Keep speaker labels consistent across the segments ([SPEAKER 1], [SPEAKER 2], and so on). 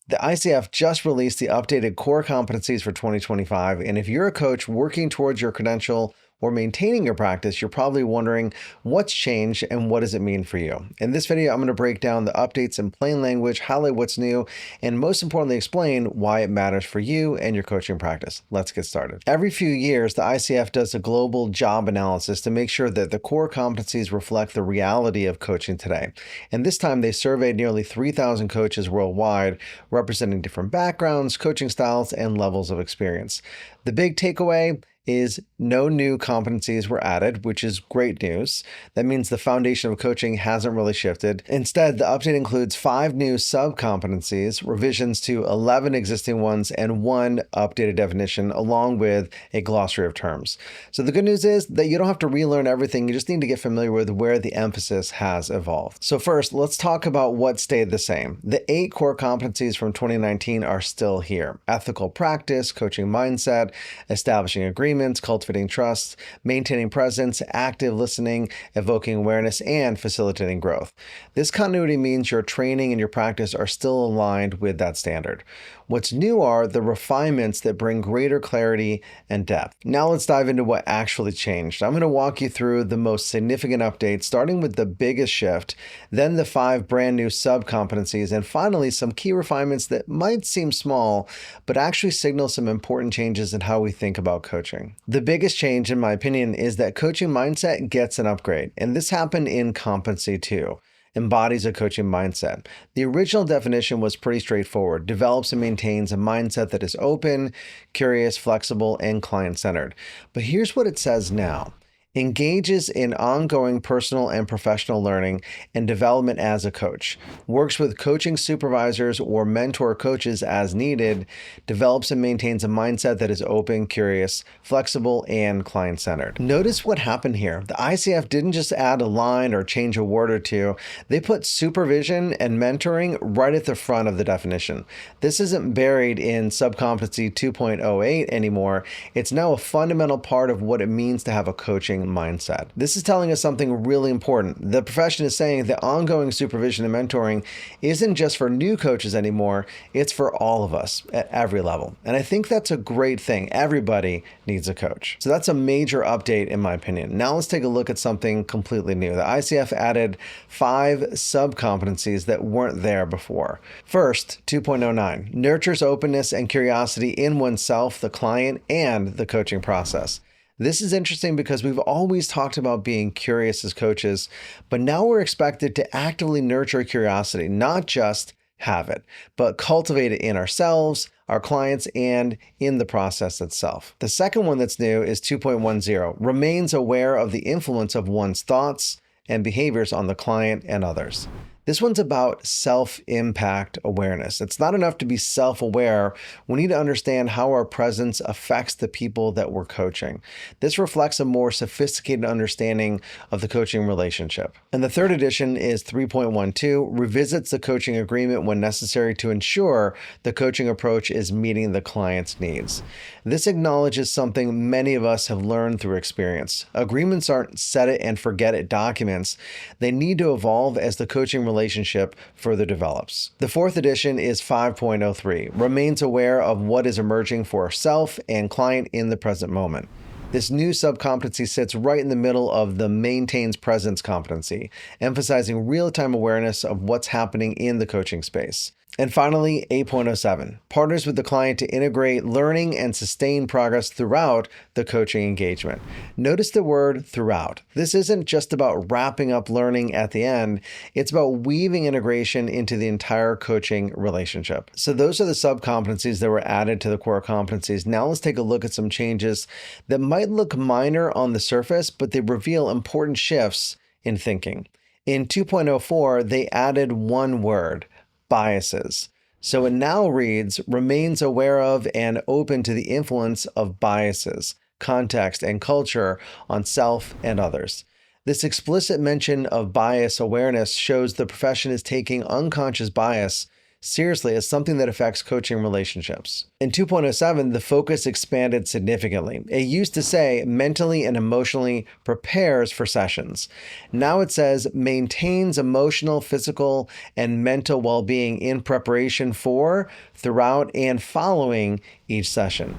[SPEAKER 1] The ICF just released the updated core competencies for 2025, and if you're a coach working towards your credential or maintaining your practice, you're probably wondering what's changed and what does it mean for you. In this video, I'm going to break down the updates in plain language, highlight what's new, and most importantly, explain why it matters for you and your coaching practice. Let's get started. Every few years, the ICF does a global job analysis to make sure that the core competencies reflect the reality of coaching today. And this time, they surveyed nearly 3,000 coaches worldwide, representing different backgrounds, coaching styles, and levels of experience. The big takeaway is no new competencies were added, which is great news. That means the foundation of coaching hasn't really shifted. Instead, the update includes 5 new sub-competencies, revisions to 11 existing ones, and 1 updated definition, along with a glossary of terms. So the good news is that you don't have to relearn everything. You just need to get familiar with where the emphasis has evolved. So first, let's talk about what stayed the same. The 8 core competencies from 2019 are still here: ethical practice, coaching mindset, establishing agreements, cultivating trust, maintaining presence, active listening, evoking awareness, and facilitating growth. This continuity means your training and your practice are still aligned with that standard. What's new are the refinements that bring greater clarity and depth. Now let's dive into what actually changed. I'm going to walk you through the most significant updates, starting with the biggest shift, then the 5 brand new sub-competencies, and finally some key refinements that might seem small, but actually signal some important changes in how we think about coaching. The biggest change, in my opinion, is that coaching mindset gets an upgrade, and this happened in Competency 2. Embodies a coaching mindset. The original definition was pretty straightforward: develops and maintains a mindset that is open, curious, flexible, and client-centered. But here's what it says now: engages in ongoing personal and professional learning and development as a coach, works with coaching supervisors or mentor coaches as needed, develops and maintains a mindset that is open, curious, flexible, and client-centered. Notice what happened here. The ICF didn't just add a line or change a word or two. They put supervision and mentoring right at the front of the definition. This isn't buried in Sub-Competency 2.08 anymore. It's now a fundamental part of what it means to have a coaching mindset. This is telling us something really important. The profession is saying that ongoing supervision and mentoring isn't just for new coaches anymore, it's for all of us at every level. And I think that's a great thing. Everybody needs a coach. So that's a major update in my opinion. Now let's take a look at something completely new. The ICF added 5 sub-competencies that weren't there before. First, 2.09, nurtures openness and curiosity in oneself, the client, and the coaching process. This is interesting because we've always talked about being curious as coaches, but now we're expected to actively nurture curiosity, not just have it, but cultivate it in ourselves, our clients, and in the process itself. The second one that's new is 2.10, remains aware of the influence of one's thoughts and behaviors on the client and others. This one's about self-impact awareness. It's not enough to be self-aware. We need to understand how our presence affects the people that we're coaching. This reflects a more sophisticated understanding of the coaching relationship. And the third edition is 3.12, revisits the coaching agreement when necessary to ensure the coaching approach is meeting the client's needs. This acknowledges something many of us have learned through experience. Agreements aren't set it and forget it documents. They need to evolve as the coaching relationship further develops. The fourth edition is 5.03, remains aware of what is emerging for self and client in the present moment. This new sub-competency sits right in the middle of the maintains presence competency, emphasizing real-time awareness of what's happening in the coaching space. And finally, 8.07, partners with the client to integrate learning and sustain progress throughout the coaching engagement. Notice the word throughout. This isn't just about wrapping up learning at the end. It's about weaving integration into the entire coaching relationship. So those are the sub-competencies that were added to the core competencies. Now let's take a look at some changes that might look minor on the surface, but they reveal important shifts in thinking. In 2.04, they added one word: biases. So it now reads, remains aware of and open to the influence of biases, context, and culture on self and others. This explicit mention of bias awareness shows the profession is taking unconscious bias seriously as something that affects coaching relationships. In 2.07, the focus expanded significantly. It used to say mentally and emotionally prepares for sessions. Now it says maintains emotional, physical, and mental well-being in preparation for, throughout, and following each session.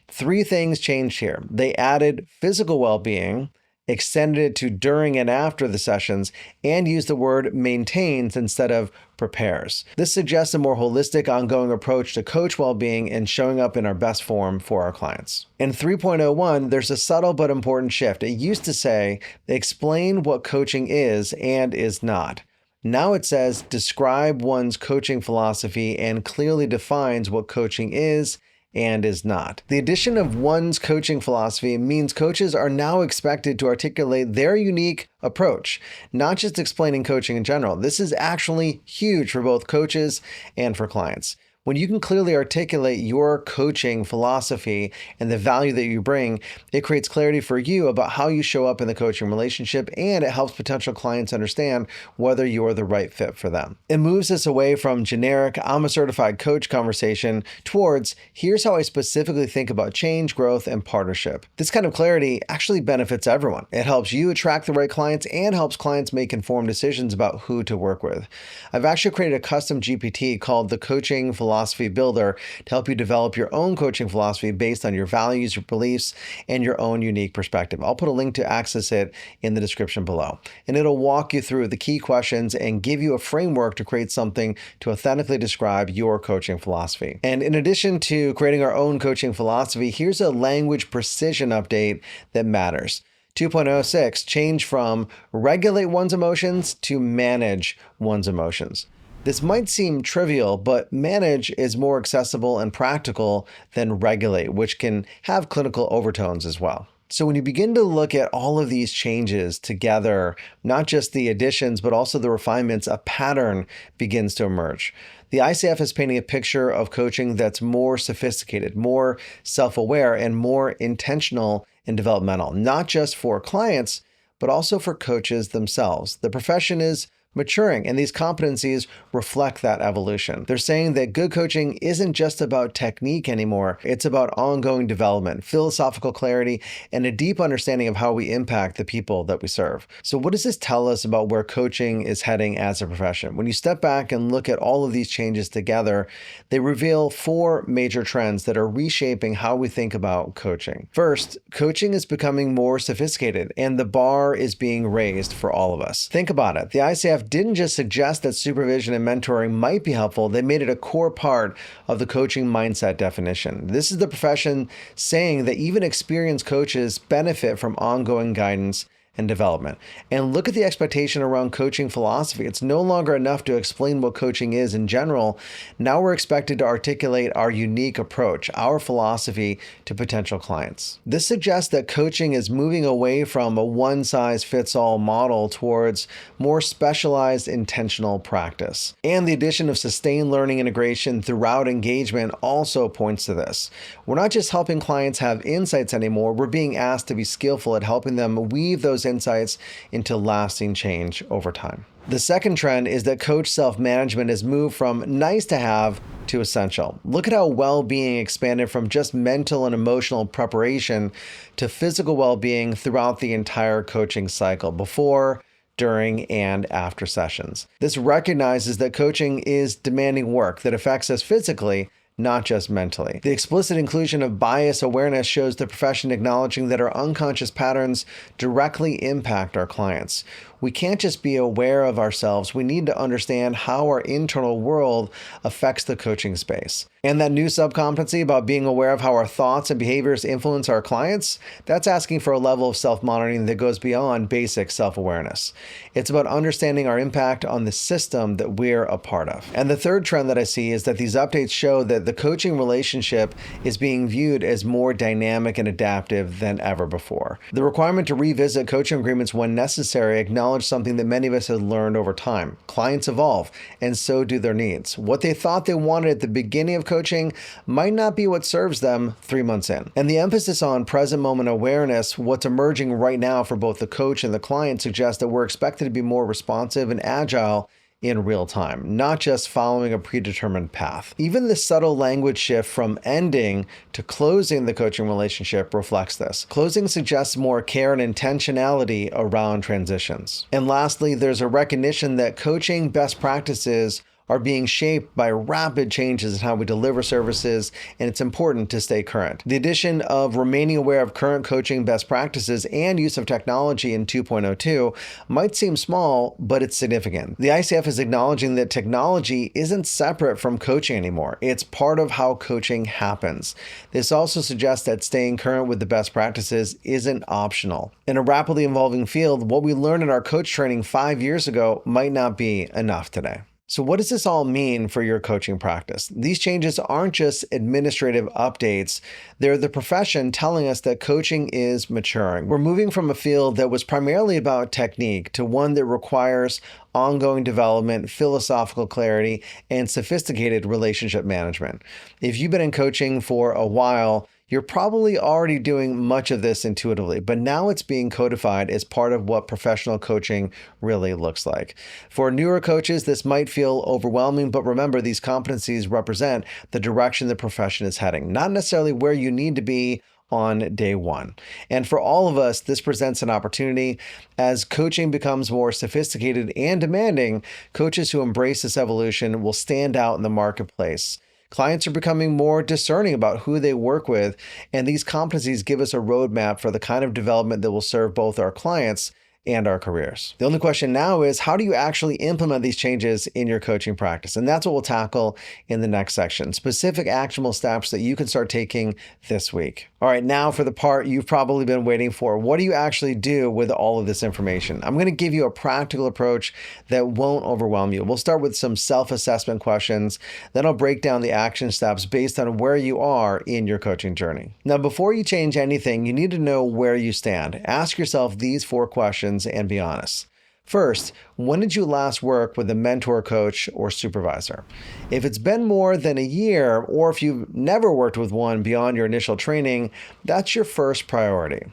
[SPEAKER 1] 3 things changed here. They added physical well-being, extended it to during and after the sessions, and used the word maintains instead of prepares. This suggests a more holistic, ongoing approach to coach well-being and showing up in our best form for our clients. In 3.01, there's a subtle but important shift. It used to say, explain what coaching is and is not. Now it says, describe one's coaching philosophy and clearly defines what coaching is and is not. The addition of one's coaching philosophy means coaches are now expected to articulate their unique approach, not just explaining coaching in general. This is actually huge for both coaches and for clients. When you can clearly articulate your coaching philosophy and the value that you bring, it creates clarity for you about how you show up in the coaching relationship, and it helps potential clients understand whether you're the right fit for them. It moves us away from generic, I'm a certified coach conversation towards, here's how I specifically think about change, growth, and partnership. This kind of clarity actually benefits everyone. It helps you attract the right clients and helps clients make informed decisions about who to work with. I've actually created a custom GPT called the Coaching Philosophy Builder to help you develop your own coaching philosophy based on your values, your beliefs, and your own unique perspective. I'll put a link to access it in the description below. And it'll walk you through the key questions and give you a framework to create something to authentically describe your coaching philosophy. And in addition to creating our own coaching philosophy, here's a language precision update that matters. 2.06, change from regulate one's emotions to manage one's emotions. This might seem trivial, but manage is more accessible and practical than regulate, which can have clinical overtones as well. So when you begin to look at all of these changes together, not just the additions, but also the refinements, a pattern begins to emerge. The ICF is painting a picture of coaching that's more sophisticated, more self-aware, and more intentional and developmental, not just for clients, but also for coaches themselves. The profession is maturing, and these competencies reflect that evolution. They're saying that good coaching isn't just about technique anymore. It's about ongoing development, philosophical clarity, and a deep understanding of how we impact the people that we serve. So what does this tell us about where coaching is heading as a profession? When you step back and look at all of these changes together, they reveal 4 major trends that are reshaping how we think about coaching. First, coaching is becoming more sophisticated, and the bar is being raised for all of us. Think about it. The ICF didn't just suggest that supervision and mentoring might be helpful, they made it a core part of the coaching mindset definition. This is the profession saying that even experienced coaches benefit from ongoing guidance and development. And look at the expectation around coaching philosophy. It's no longer enough to explain what coaching is in general. Now we're expected to articulate our unique approach, our philosophy to potential clients. This suggests that coaching is moving away from a one-size-fits-all model towards more specialized, intentional practice. And the addition of sustained learning integration throughout engagement also points to this. We're not just helping clients have insights anymore, we're being asked to be skillful at helping them weave those insights into lasting change over time. The second trend is that coach self-management has moved from nice to have to essential. Look at how well-being expanded from just mental and emotional preparation to physical well-being throughout the entire coaching cycle, before, during, and after sessions. This recognizes that coaching is demanding work that affects us physically, not just mentally. The explicit inclusion of bias awareness shows the profession acknowledging that our unconscious patterns directly impact our clients. We can't just be aware of ourselves, we need to understand how our internal world affects the coaching space. And that new sub-competency about being aware of how our thoughts and behaviors influence our clients, that's asking for a level of self-monitoring that goes beyond basic self-awareness. It's about understanding our impact on the system that we're a part of. And the third trend that I see is that these updates show that the coaching relationship is being viewed as more dynamic and adaptive than ever before. The requirement to revisit coaching agreements when necessary acknowledge something that many of us have learned over time. Clients evolve, and so do their needs. What they thought they wanted at the beginning of coaching might not be what serves them 3 months in. And the emphasis on present moment awareness, what's emerging right now for both the coach and the client, suggests that we're expected to be more responsive and agile in real time, not just following a predetermined path. Even the subtle language shift from ending to closing the coaching relationship reflects this. Closing suggests more care and intentionality around transitions. And lastly, there's a recognition that coaching best practices are being shaped by rapid changes in how we deliver services, and it's important to stay current. The addition of remaining aware of current coaching best practices and use of technology in 2.02 might seem small, but it's significant. The ICF is acknowledging that technology isn't separate from coaching anymore. It's part of how coaching happens. This also suggests that staying current with the best practices isn't optional. In a rapidly evolving field, what we learned in our coach training 5 years ago might not be enough today. So what does this all mean for your coaching practice? These changes aren't just administrative updates. They're the profession telling us that coaching is maturing. We're moving from a field that was primarily about technique to one that requires ongoing development, philosophical clarity, and sophisticated relationship management. If you've been in coaching for a while, you're probably already doing much of this intuitively, but now it's being codified as part of what professional coaching really looks like. For newer coaches, this might feel overwhelming, but remember, these competencies represent the direction the profession is heading, not necessarily where you need to be on day one. And for all of us, this presents an opportunity. As coaching becomes more sophisticated and demanding, coaches who embrace this evolution will stand out in the marketplace. Clients are becoming more discerning about who they work with, and these competencies give us a roadmap for the kind of development that will serve both our clients and our careers. The only question now is, how do you actually implement these changes in your coaching practice? And that's what we'll tackle in the next section, specific actionable steps that you can start taking this week. All right, now for the part you've probably been waiting for. What do you actually do with all of this information? I'm going to give you a practical approach that won't overwhelm you. We'll start with some self-assessment questions, then I'll break down the action steps based on where you are in your coaching journey. Now, before you change anything, you need to know where you stand. Ask yourself these 4 questions and be honest. First, when did you last work with a mentor, coach, or supervisor? If it's been more than a year, or if you've never worked with one beyond your initial training, that's your first priority.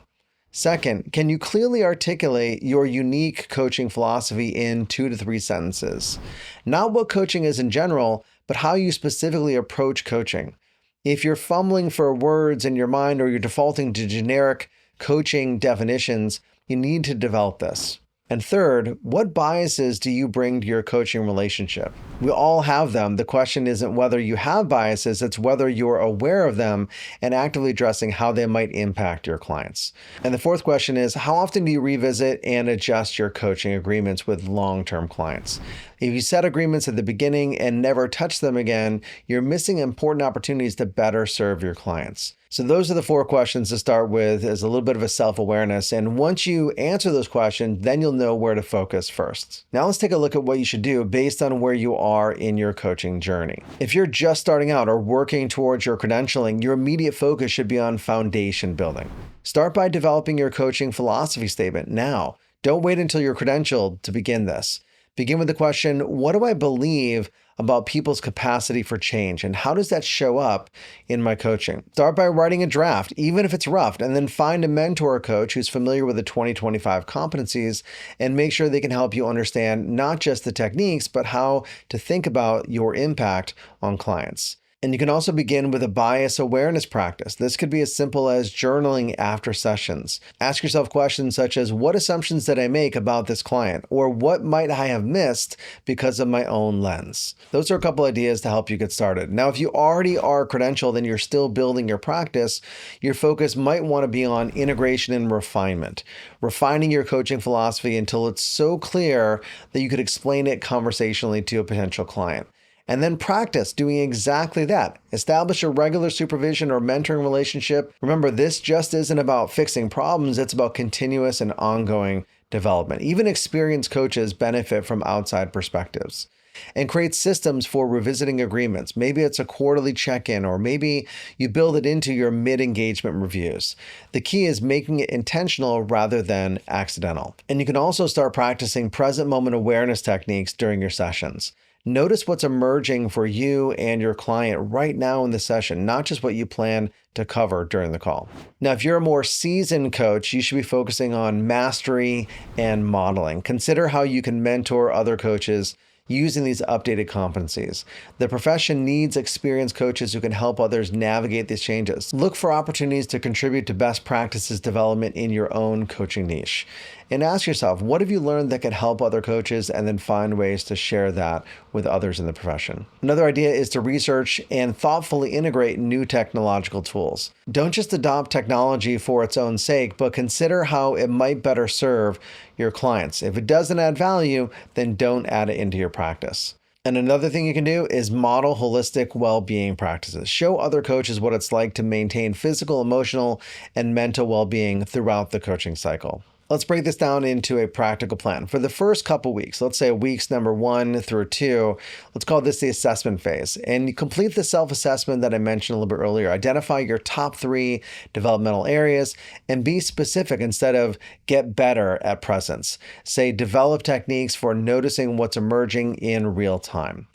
[SPEAKER 1] Second, can you clearly articulate your unique coaching philosophy in 2 to 3 sentences? Not what coaching is in general, but how you specifically approach coaching. If you're fumbling for words in your mind or you're defaulting to generic coaching definitions, you need to develop this. And third, what biases do you bring to your coaching relationship? We all have them. The question isn't whether you have biases, it's whether you're aware of them and actively addressing how they might impact your clients. And the fourth question is, how often do you revisit and adjust your coaching agreements with long-term clients? If you set agreements at the beginning and never touch them again, you're missing important opportunities to better serve your clients. So those are the 4 questions to start with, as a little bit of a self-awareness. And once you answer those questions, then you'll know where to focus first. Now let's take a look at what you should do based on where you are in your coaching journey. If you're just starting out or working towards your credentialing, your immediate focus should be on foundation building. Start by developing your coaching philosophy statement now. Don't wait until you're credentialed to begin this. Begin with the question, what do I believe about people's capacity for change, and how does that show up in my coaching? Start by writing a draft, even if it's rough, and then find a mentor or coach who's familiar with the 2025 competencies and make sure they can help you understand not just the techniques, but how to think about your impact on clients. And you can also begin with a bias awareness practice. This could be as simple as journaling after sessions. Ask yourself questions such as, what assumptions did I make about this client? Or what might I have missed because of my own lens? Those are a couple ideas to help you get started. Now, if you already are credentialed and you're still building your practice, your focus might want to be on integration and refinement. Refining your coaching philosophy until it's so clear that you could explain it conversationally to a potential client. And then practice doing exactly that. Establish a regular supervision or mentoring relationship. Remember, this just isn't about fixing problems. It's about continuous and ongoing development. Even experienced coaches benefit from outside perspectives. And create systems for revisiting agreements. Maybe it's a quarterly check-in, or maybe you build it into your mid-engagement reviews. The key is making it intentional rather than accidental. And you can also start practicing present moment awareness techniques during your sessions. Notice what's emerging for you and your client right now in the session, not just what you plan to cover during the call. Now, if you're a more seasoned coach, you should be focusing on mastery and modeling. Consider how you can mentor other coaches using these updated competencies. The profession needs experienced coaches who can help others navigate these changes. Look for opportunities to contribute to best practices development in your own coaching niche. And ask yourself, what have you learned that could help other coaches, and then find ways to share that with others in the profession. Another idea is to research and thoughtfully integrate new technological tools. Don't just adopt technology for its own sake, but consider how it might better serve your clients. If it doesn't add value, then don't add it into your practice. And another thing you can do is model holistic well-being practices. Show other coaches what it's like to maintain physical, emotional, and mental well-being throughout the coaching cycle. Let's break this down into a practical plan. For the first couple weeks, let's say weeks number 1 through 2, let's call this the assessment phase. And you complete the self-assessment that I mentioned a little bit earlier. Identify your top 3 developmental areas and be specific instead of get better at presence. Say develop techniques for noticing what's emerging in real time.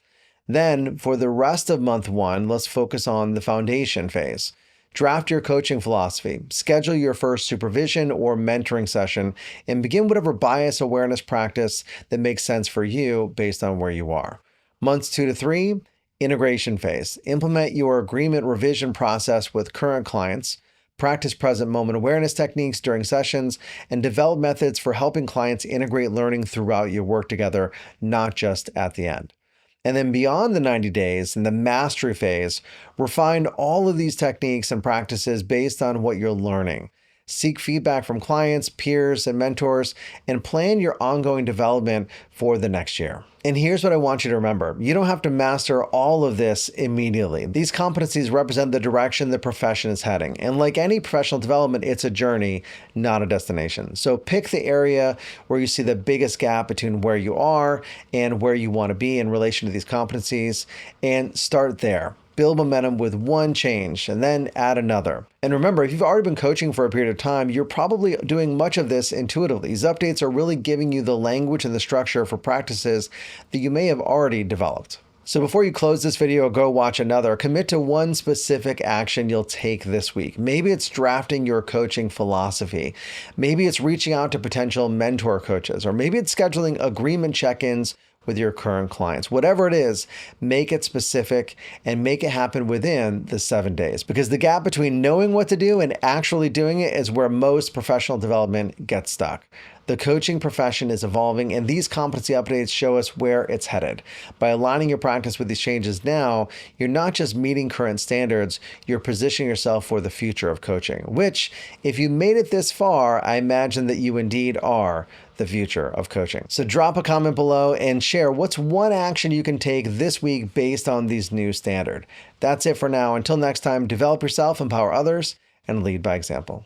[SPEAKER 1] Then for the rest of month 1, let's focus on the foundation phase. Draft your coaching philosophy, schedule your first supervision or mentoring session, and begin whatever bias awareness practice that makes sense for you based on where you are. Months 2 to 3, integration phase. Implement your agreement revision process with current clients, practice present moment awareness techniques during sessions, and develop methods for helping clients integrate learning throughout your work together, not just at the end. And then beyond the 90 days, in the mastery phase, refine all of these techniques and practices based on what you're learning. Seek feedback from clients, peers, and mentors, and plan your ongoing development for the next year. And here's what I want you to remember. You don't have to master all of this immediately. These competencies represent the direction the profession is heading. And like any professional development, it's a journey, not a destination. So pick the area where you see the biggest gap between where you are and where you want to be in relation to these competencies, and start there. Build momentum with one change and then add another. And remember, if you've already been coaching for a period of time, you're probably doing much of this intuitively. These updates are really giving you the language and the structure for practices that you may have already developed. So before you close this video or go watch another, commit to one specific action you'll take this week. Maybe it's drafting your coaching philosophy. Maybe it's reaching out to potential mentor coaches, or maybe it's scheduling agreement check-ins with your current clients. Whatever it is, make it specific and make it happen within the 7 days, because the gap between knowing what to do and actually doing it is where most professional development gets stuck. The coaching profession is evolving, and these competency updates show us where it's headed. By aligning your practice with these changes now, you're not just meeting current standards, you're positioning yourself for the future of coaching, which, if you made it this far, I imagine that you indeed are the future of coaching. So drop a comment below and share what's one action you can take this week based on these new standards. That's it for now. Until next time, develop yourself, empower others, and lead by example.